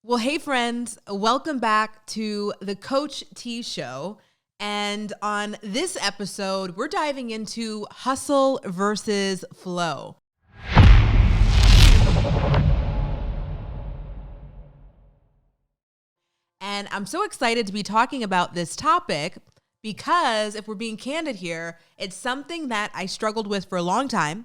Well, hey friends, welcome back to the Coach T Show. And on this episode, we're diving into hustle versus flow. And I'm so excited to be talking about this topic because if we're being candid here, it's something that I struggled with for a long time.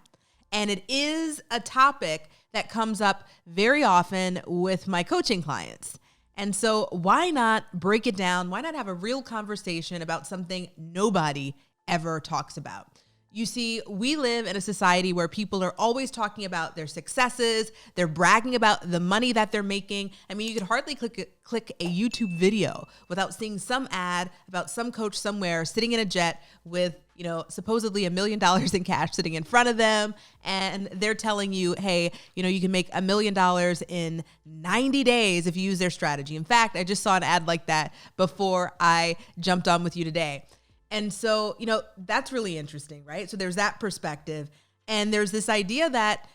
And it is a topic that comes up very often with my coaching clients. And so why not break it down? Why not have a real conversation about something nobody ever talks about? You see, we live in a society where people are always talking about their successes. They're bragging about the money that they're making. I mean, you could hardly click a YouTube video without seeing some ad about some coach somewhere sitting in a jet with, supposedly $1 million in cash sitting in front of them. And they're telling you, hey, you can make $1 million in 90 days if you use their strategy. In fact, I just saw an ad like that before I jumped on with you today. And so, that's really interesting, right? So there's that perspective. And there's this idea that,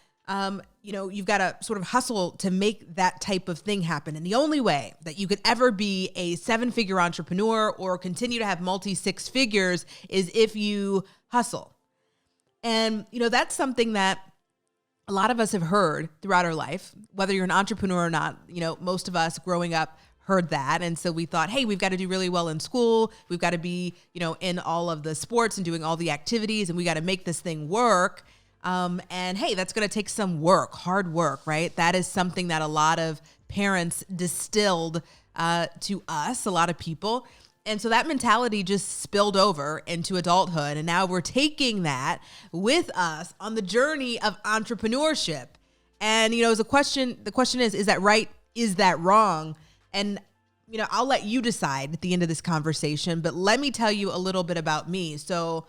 you've got to sort of hustle to make that type of thing happen. And the only way that you could ever be a 7-figure entrepreneur or continue to have multi-six figures is if you hustle. And, that's something that a lot of us have heard throughout our life, whether you're an entrepreneur or not. Most of us growing up heard that. And so we thought, hey, we've got to do really well in school. We've got to be, in all of the sports and doing all the activities, and we got to make this thing work. And hey, that's going to take some work, hard work, right? That is something that a lot of parents distilled to us, a lot of people. And so that mentality just spilled over into adulthood. And now we're taking that with us on the journey of entrepreneurship. And, the question is that right? Is that wrong? And, I'll let you decide at the end of this conversation, but let me tell you a little bit about me. So,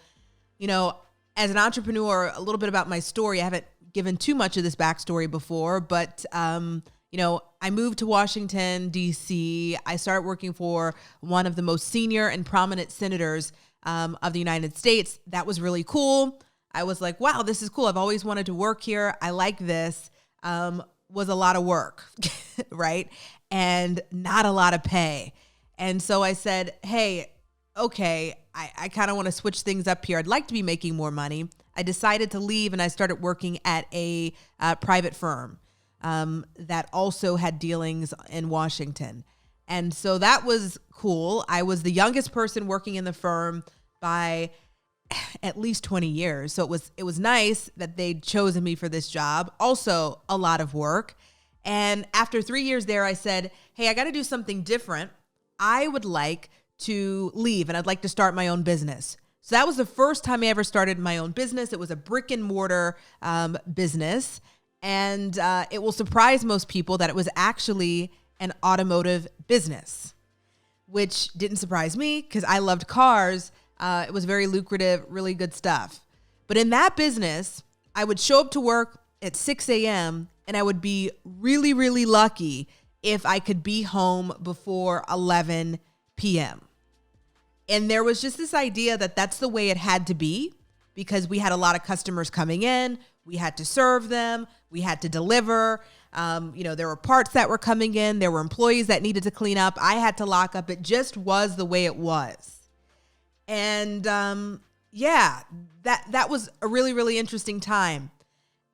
as an entrepreneur, a little bit about my story. I haven't given too much of this backstory before, but, I moved to Washington, D.C. I started working for one of the most senior and prominent senators of the United States. That was really cool. I was like, wow, this is cool. I've always wanted to work here. I like this. Was a lot of work, right? And not a lot of pay. And so I said, hey, okay, I kind of want to switch things up here. I'd like to be making more money. I decided to leave and I started working at a private firm that also had dealings in Washington. And so that was cool. I was the youngest person working in the firm by at least 20 years. So it was nice that they'd chosen me for this job. Also a lot of work. And after 3 years there, I said, hey, I got to do something different. I would like to leave and I'd like to start my own business. So that was the first time I ever started my own business. It was a brick and mortar business. And it will surprise most people that it was actually an automotive business, which didn't surprise me because I loved cars. It was very lucrative, really good stuff. But in that business, I would show up to work at 6 a.m. and I would be really, really lucky if I could be home before 11 p.m. And there was just this idea that that's the way it had to be because we had a lot of customers coming in. We had to serve them. We had to deliver. There were parts that were coming in. There were employees that needed to clean up. I had to lock up. It just was the way it was. And that was a really, really interesting time.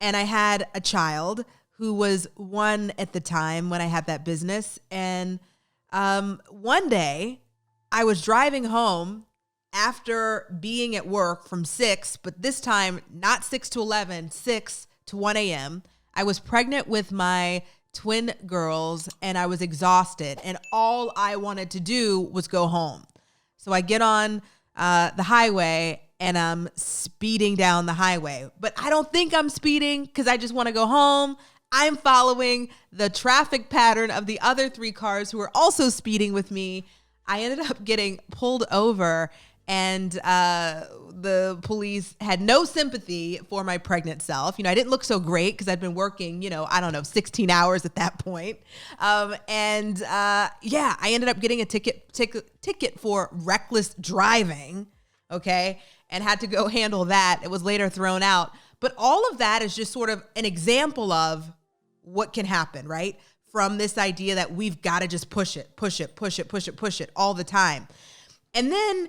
And I had a child who was 1 at the time when I had that business. And one day I was driving home after being at work from 6, but this time not 6 to 11, 6 to 1 a.m. I was pregnant with my twin girls and I was exhausted. And all I wanted to do was go home. So I get on the highway and I'm speeding down the highway. But I don't think I'm speeding because I just want to go home. I'm following the traffic pattern of the other 3 cars who were also speeding with me. I ended up getting pulled over and the police had no sympathy for my pregnant self. I didn't look so great because I'd been working, 16 hours at that point. I ended up getting a ticket for reckless driving, okay, and had to go handle that. It was later thrown out. But all of that is just sort of an example of what can happen, right? from this idea that we've got to just push it all the time. And then,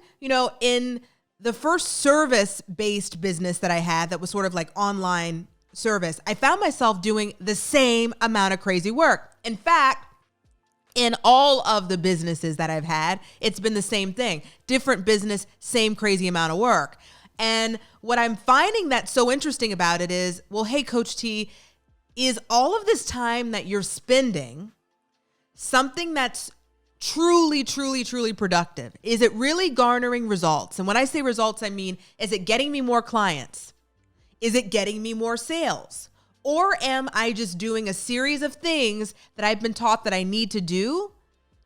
in the first service-based business that I had that was sort of like online service, I found myself doing the same amount of crazy work. In fact, in all of the businesses that I've had, it's been the same thing. Different business, same crazy amount of work. And what I'm finding that's so interesting about it is, well, hey, Coach T, is all of this time that you're spending something that's truly, truly, truly productive? Is it really garnering results? And when I say results, I mean, is it getting me more clients? Is it getting me more sales? Or am I just doing a series of things that I've been taught that I need to do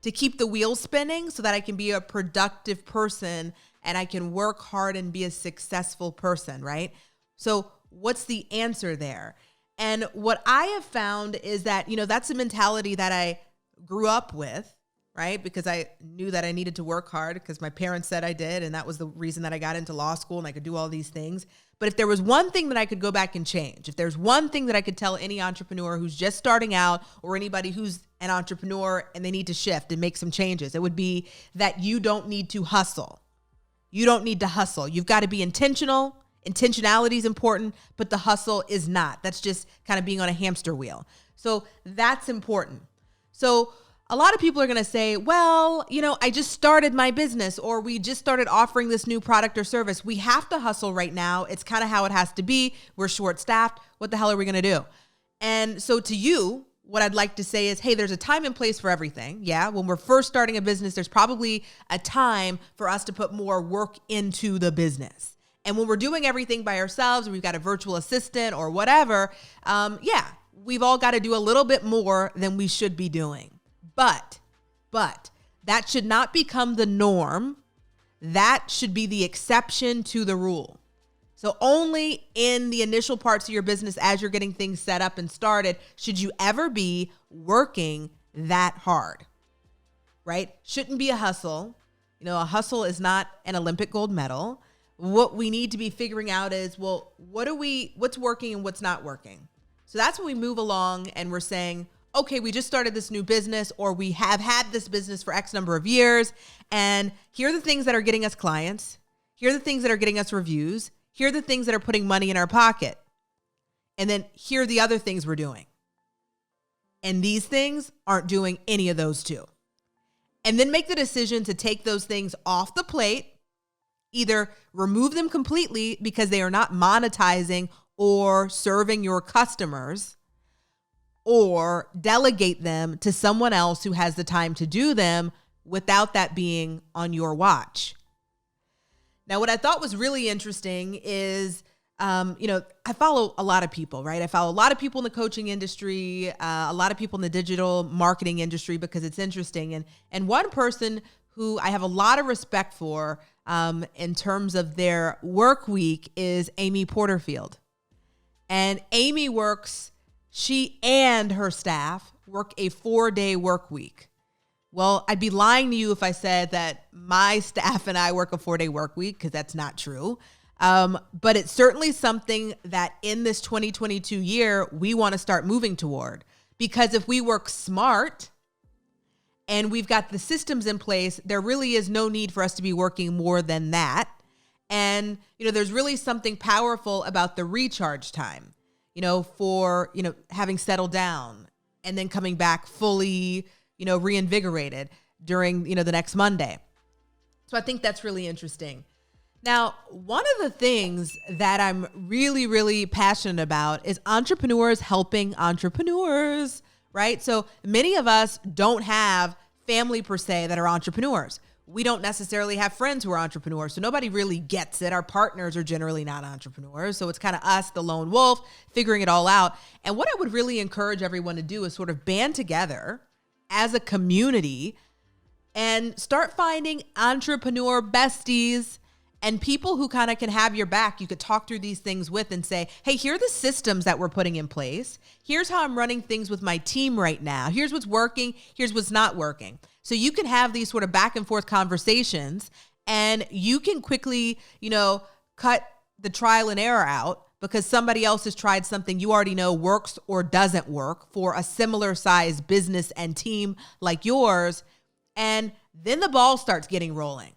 to keep the wheels spinning so that I can be a productive person and I can work hard and be a successful person, right? So what's the answer there? And what I have found is that, that's a mentality that I grew up with, right? Because I knew that I needed to work hard because my parents said I did. And that was the reason that I got into law school and I could do all these things. But if there was one thing that I could go back and change, if there's one thing that I could tell any entrepreneur who's just starting out or anybody who's an entrepreneur and they need to shift and make some changes, it would be that you don't need to hustle. You don't need to hustle. You've got to be intentional. Intentionality is important, but the hustle is not. That's just kind of being on a hamster wheel. So that's important. So a lot of people are going to say, well, I just started my business, or we just started offering this new product or service. We have to hustle right now. It's kind of how it has to be. We're short-staffed. What the hell are we going to do? And so to you, what I'd like to say is, hey, there's a time and place for everything. Yeah, when we're first starting a business, there's probably a time for us to put more work into the business. And when we're doing everything by ourselves, or we've got a virtual assistant or whatever, we've all got to do a little bit more than we should be doing. But that should not become the norm. That should be the exception to the rule. So only in the initial parts of your business, as you're getting things set up and started, should you ever be working that hard, right? Shouldn't be a hustle. A hustle is not an Olympic gold medal. What we need to be figuring out is, well, what's working and what's not working? So that's when we move along and we're saying, okay, we just started this new business, or we have had this business for X number of years, and here are the things that are getting us clients. Here are the things that are getting us reviews. Here are the things that are putting money in our pocket. And then here are the other things we're doing. And these things aren't doing any of those two. And then make the decision to take those things off the plate, either remove them completely because they are not monetizing or serving your customers, or delegate them to someone else who has the time to do them without that being on your watch. Now, what I thought was really interesting is, I follow a lot of people, right? I follow a lot of people in the coaching industry, a lot of people in the digital marketing industry, because it's interesting. And one person who I have a lot of respect for in terms of their work week is Amy Porterfield. And Amy she and her staff work a 4-day work week. Well, I'd be lying to you if I said that my staff and I work a 4-day work week, because that's not true. But it's certainly something that in this 2022 year, we want to start moving toward. Because if we work smart and we've got the systems in place, there really is no need for us to be working more than that. And, there's really something powerful about the recharge time, for, having settled down and then coming back fully, reinvigorated during, the next Monday. So I think that's really interesting. Now, one of the things that I'm really, really passionate about is entrepreneurs helping entrepreneurs, right? So many of us don't have family per se that are entrepreneurs. We don't necessarily have friends who are entrepreneurs, so nobody really gets it. Our partners are generally not entrepreneurs, so it's kind of us, the lone wolf, figuring it all out. And what I would really encourage everyone to do is sort of band together as a community and start finding entrepreneur besties and people who kind of can have your back. You could talk through these things with and say, hey, here are the systems that we're putting in place. Here's how I'm running things with my team right now. Here's what's working. Here's what's not working. So you can have these sort of back and forth conversations, and you can quickly, cut the trial and error out because somebody else has tried something you already know works or doesn't work for a similar size business and team like yours. And then the ball starts getting rolling.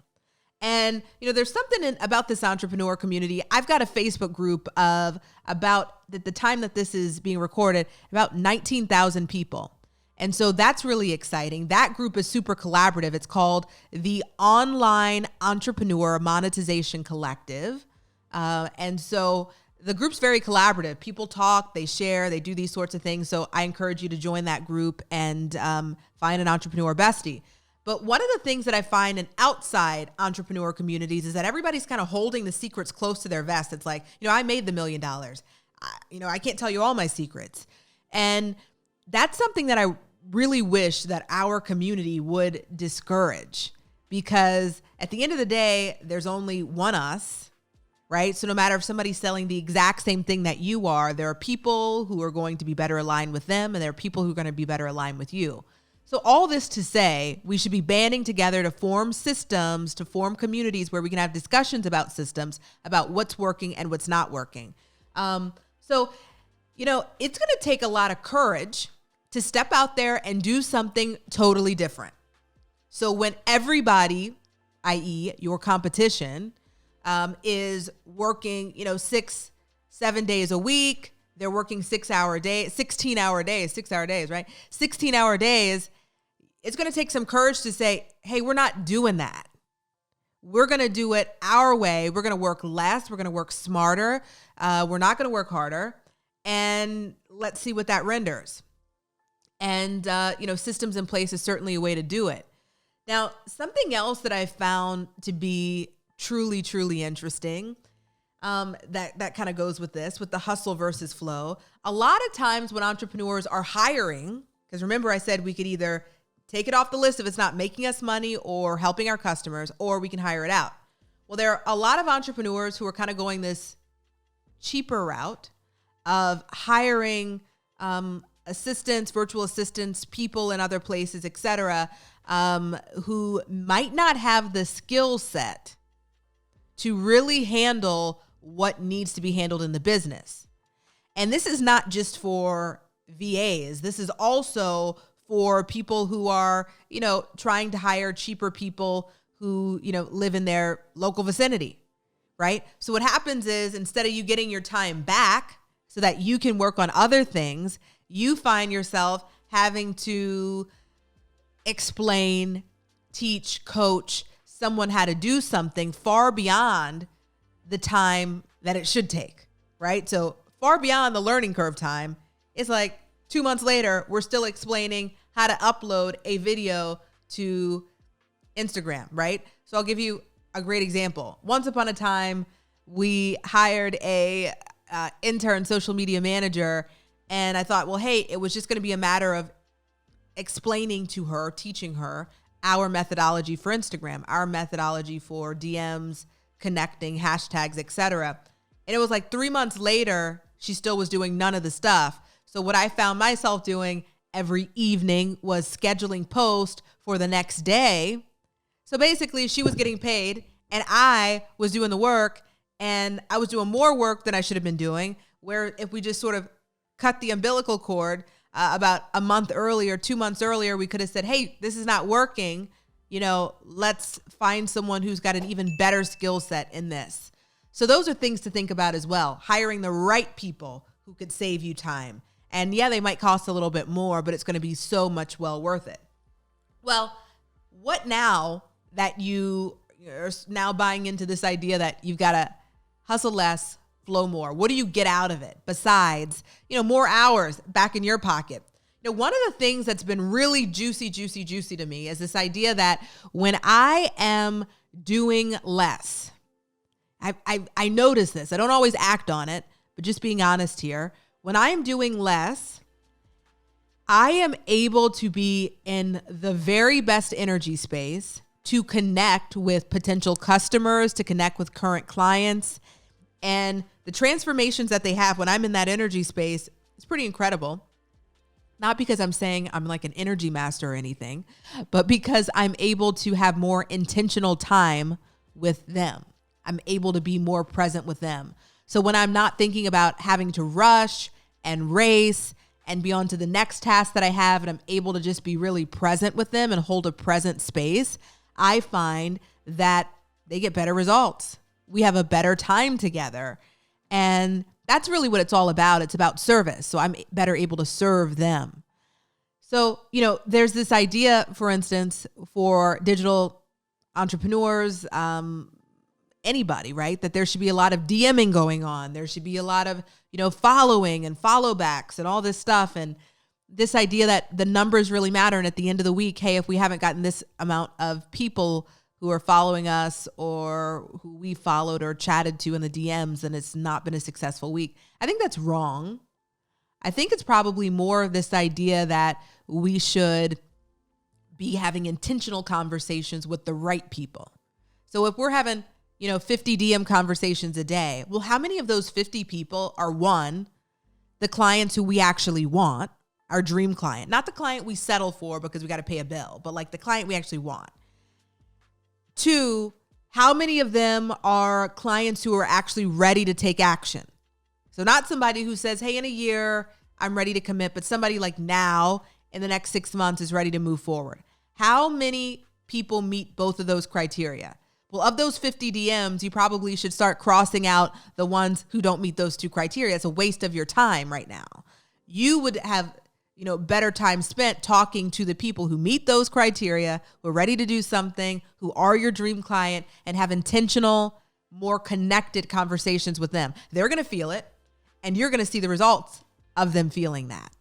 And, there's something about this entrepreneur community. I've got a Facebook group of about, at the time that this is being recorded, about 19,000 people. And so that's really exciting. That group is super collaborative. It's called the Online Entrepreneur Monetization Collective. And so the group's very collaborative. People talk, they share, they do these sorts of things. So I encourage you to join that group and find an entrepreneur bestie. But one of the things that I find in outside entrepreneur communities is that everybody's kind of holding the secrets close to their vest. It's like, I made the $1 million. I can't tell you all my secrets. And that's something that I really wish that our community would discourage, because at the end of the day, there's only one us, right? So no matter if somebody's selling the exact same thing that you are, there are people who are going to be better aligned with them, and there are people who are going to be better aligned with you. So all this to say, we should be banding together to form systems, to form communities where we can have discussions about systems, about what's working and what's not working. So it's going to take a lot of courage to step out there and do something totally different. So when everybody, i.e. your competition, is working, 6-7 days a week, they're working 16-hour days, right? 16-hour days. It's going to take some courage to say, hey, we're not doing that. We're going to do it our way. We're going to work less. We're going to work smarter. We're not going to work harder. And let's see what that renders. And, systems in place is certainly a way to do it. Now, something else that I found to be truly, truly interesting, that kind of goes with this, with the hustle versus flow. A lot of times when entrepreneurs are hiring, because remember I said we could either take it off the list if it's not making us money or helping our customers, or we can hire it out. Well, there are a lot of entrepreneurs who are kind of going this cheaper route of hiring assistants, virtual assistants, people in other places, et cetera, who might not have the skill set to really handle what needs to be handled in the business. And this is not just for VAs. This is also for people who are, trying to hire cheaper people who, live in their local vicinity, right? So what happens is, instead of you getting your time back so that you can work on other things, you find yourself having to explain, teach, coach someone how to do something far beyond the time that it should take, right? So far beyond the learning curve time. It's like 2 months later, we're still explaining how to upload a video to Instagram, right? So I'll give you a great example. Once upon a time, we hired a intern social media manager, and I thought, well, hey, it was just going to be a matter of explaining to her, teaching her our methodology for Instagram, our methodology for DMs, connecting, hashtags, etc. And it was like 3 months later, she still was doing none of the stuff. So what I found myself doing every evening was scheduling posts for the next day. So basically, she was getting paid and I was doing the work, and I was doing more work than I should have been doing, where if we just sort of cut the umbilical cord about a month earlier, 2 months earlier, we could have said, hey, this is not working. Let's find someone who's got an even better skill set in this. So those are things to think about as well. Hiring the right people who could save you time. And yeah, they might cost a little bit more, but it's going to be so much well worth it. Well, what now that you are now buying into this idea that you've got to hustle less, flow more? What do you get out of it besides, more hours back in your pocket? One of the things that's been really juicy to me is this idea that when I am doing less, I notice this. I don't always act on it, but just being honest here, when I am doing less, I am able to be in the very best energy space to connect with potential customers, to connect with current clients. And the transformations that they have when I'm in that energy space is pretty incredible. Not because I'm saying I'm like an energy master or anything, but because I'm able to have more intentional time with them. I'm able to be more present with them. So when I'm not thinking about having to rush and race and be on to the next task that I have, and I'm able to just be really present with them and hold a present space, I find that they get better results. We have a better time together. And that's really what it's all about. It's about service. So I'm better able to serve them. So, there's this idea, for instance, for digital entrepreneurs, anybody, right? That there should be a lot of DMing going on. There should be a lot of, following and follow backs and all this stuff. And this idea that the numbers really matter. And at the end of the week, hey, if we haven't gotten this amount of people who are following us or who we followed or chatted to in the DMs, then it's not been a successful week. I think that's wrong. I think it's probably more of this idea that we should be having intentional conversations with the right people. So if we're having 50 DM conversations a day. Well, how many of those 50 people are, one, the clients who we actually want, our dream client, not the client we settle for because we got to pay a bill, but like the client we actually want. Two, how many of them are clients who are actually ready to take action? So not somebody who says, hey, in a year, I'm ready to commit, but somebody like now in the next 6 months is ready to move forward. How many people meet both of those criteria? Well, of those 50 DMs, you probably should start crossing out the ones who don't meet those two criteria. It's a waste of your time right now. You would have, better time spent talking to the people who meet those criteria, who are ready to do something, who are your dream client, and have intentional, more connected conversations with them. They're going to feel it, and you're going to see the results of them feeling that.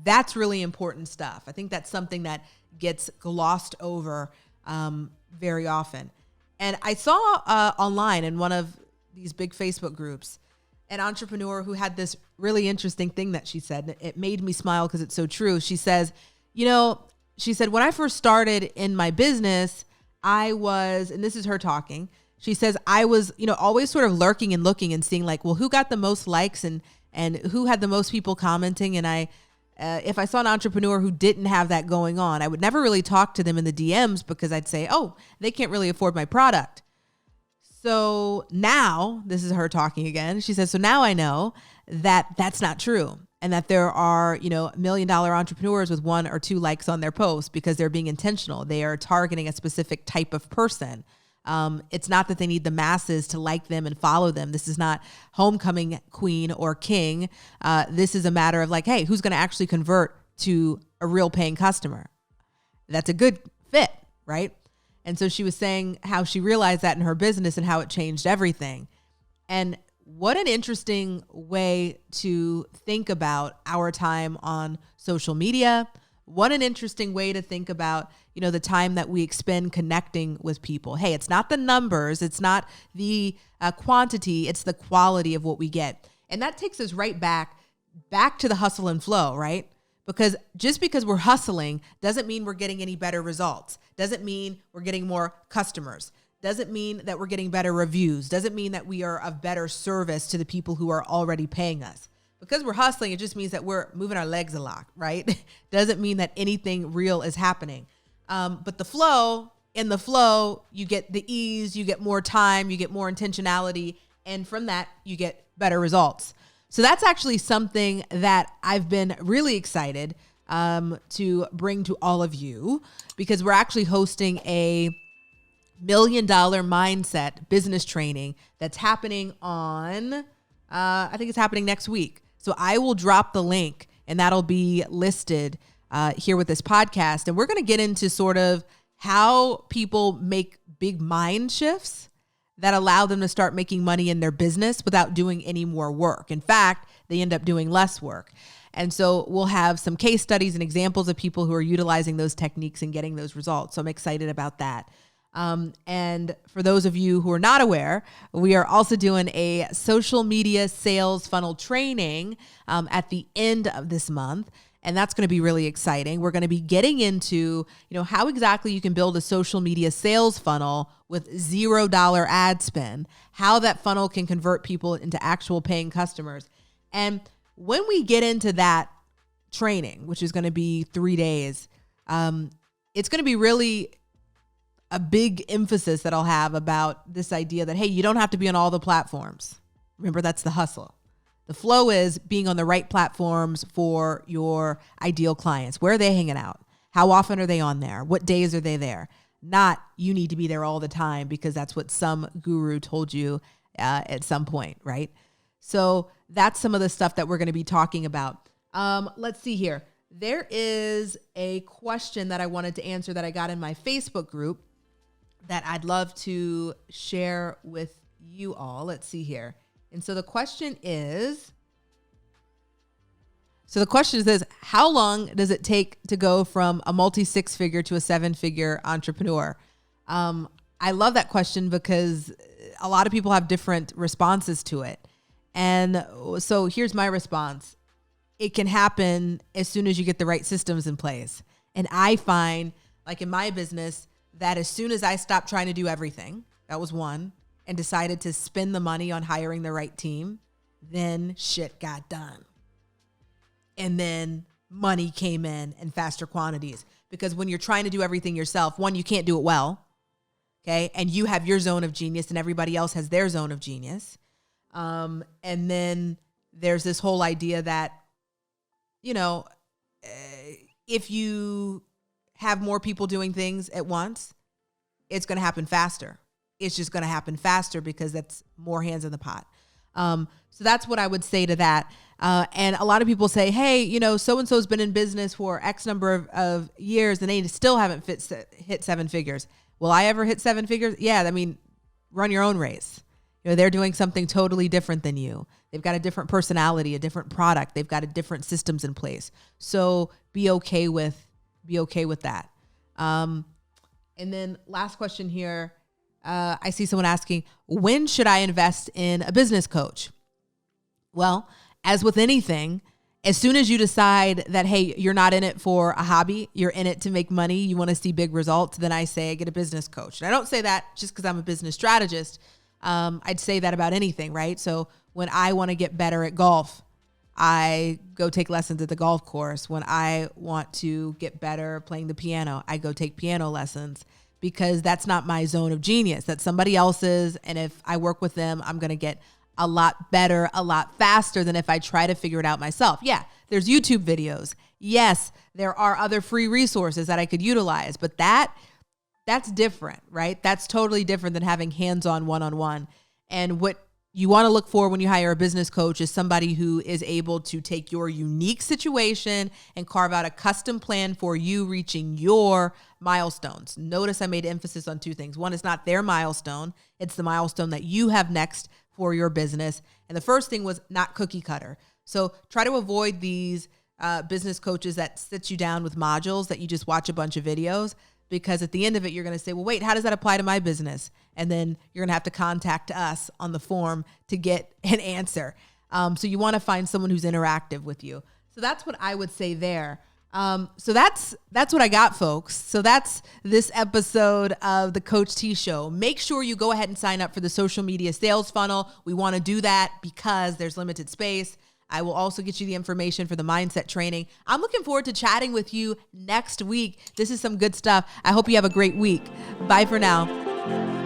That's really important stuff. I think that's something that gets glossed over very often. And I saw online in one of these big Facebook groups, an entrepreneur who had this really interesting thing that she said. It made me smile because it's so true. She says, when I first started in my business, I was, and this is her talking, she says, I was, always sort of lurking and looking and seeing like, well, who got the most likes and who had the most people commenting. And if I saw an entrepreneur who didn't have that going on, I would never really talk to them in the DMs because I'd say, oh, they can't really afford my product. So now, this is her talking again. She says, so now I know that that's not true. And that there are, $1 million entrepreneurs with 1 or 2 likes on their posts because they're being intentional. They are targeting a specific type of person. It's not that they need the masses to like them and follow them. This is not homecoming queen or king. This is a matter of like, hey, who's going to actually convert to a real paying customer? That's a good fit, right? And so she was saying how she realized that in her business and how it changed everything. And what an interesting way to think about our time on social media. What an interesting way to think about, the time that we expend connecting with people. Hey, it's not the numbers. It's not the quantity. It's the quality of what we get. And that takes us right back to the hustle and flow, right? Because just because we're hustling doesn't mean we're getting any better results. Doesn't mean we're getting more customers. Doesn't mean that we're getting better reviews. Doesn't mean that we are of better service to the people who are already paying us. Because we're hustling, it just means that we're moving our legs a lot, right? Doesn't mean that anything real is happening. But in the flow, you get the ease, you get more time, you get more intentionality. And from that, you get better results. So that's actually something that I've been really excited to bring to all of you because we're actually hosting a $1 million mindset business training that's happening on, I think it's happening next week. So I will drop the link and that'll be listed here with this podcast. And we're going to get into sort of how people make big mind shifts that allow them to start making money in their business without doing any more work. In fact, they end up doing less work. And so we'll have some case studies and examples of people who are utilizing those techniques and getting those results. So I'm excited about that. And for those of you who are not aware, we are also doing a social media sales funnel training at the end of this month. And that's going to be really exciting. We're going to be getting into, how exactly you can build a social media sales funnel with $0 ad spend, how that funnel can convert people into actual paying customers. And when we get into that training, which is going to be 3 days, it's going to be really a big emphasis that I'll have about this idea that, hey, you don't have to be on all the platforms. Remember, that's the hustle. The flow is being on the right platforms for your ideal clients. Where are they hanging out? How often are they on there? What days are they there? Not you need to be there all the time because that's what some guru told you at some point, right? So that's some of the stuff that we're going to be talking about. Let's see here. There is a question that I wanted to answer that I got in my Facebook group that I'd love to share with you all. Let's see here. And so the question is this: how long does it take to go from a multi-six-figure to a seven-figure entrepreneur? I love that question because a lot of people have different responses to it. And so here's my response. It can happen as soon as you get the right systems in place. And I find, like in my business, that as soon as I stopped trying to do everything, that was one, and decided to spend the money on hiring the right team, then shit got done. And then money came in faster quantities. Because when you're trying to do everything yourself, one, you can't do it well, okay? And you have your zone of genius and everybody else has their zone of genius. And then there's this whole idea that, if you have more people doing things at once, it's going to happen faster. It's just going to happen faster because that's more hands in the pot. So that's what I would say to that. And a lot of people say, hey, so-and-so's been in business for X number of years and they still haven't hit seven figures. Will I ever hit seven figures? Yeah. Run your own race. They're doing something totally different than you. They've got a different personality, a different product. They've got a different systems in place. So be okay with that. And then last question here. I see someone asking, when should I invest in a business coach? Well, as with anything, as soon as you decide that, hey, you're not in it for a hobby, you're in it to make money, you want to see big results, then I say get a business coach. And I don't say that just because I'm a business strategist. I'd say that about anything, right? So when I want to get better at golf, I go take lessons at the golf course. When I want to get better playing the piano, I go take piano lessons because that's not my zone of genius. That's somebody else's. And if I work with them, I'm going to get a lot better, a lot faster than if I try to figure it out myself. Yeah, there's YouTube videos. Yes, there are other free resources that I could utilize, but that's different, right? That's totally different than having hands-on one-on-one. And what you want to look for when you hire a business coach is somebody who is able to take your unique situation and carve out a custom plan for you reaching your milestones. Notice I made emphasis on two things. One is not their milestone. It's the milestone that you have next for your business. And the first thing was not cookie cutter. So try to avoid these business coaches that sit you down with modules that you just watch a bunch of videos, because at the end of it, you're going to say, well, wait, how does that apply to my business? And then you're going to have to contact us on the form to get an answer. So you want to find someone who's interactive with you. So that's what I would say there. So that's what I got, folks. So that's this episode of the Coach T Show. Make sure you go ahead and sign up for the social media sales funnel. We want to do that because there's limited space. I will also get you the information for the mindset training. I'm looking forward to chatting with you next week. This is some good stuff. I hope you have a great week. Bye for now.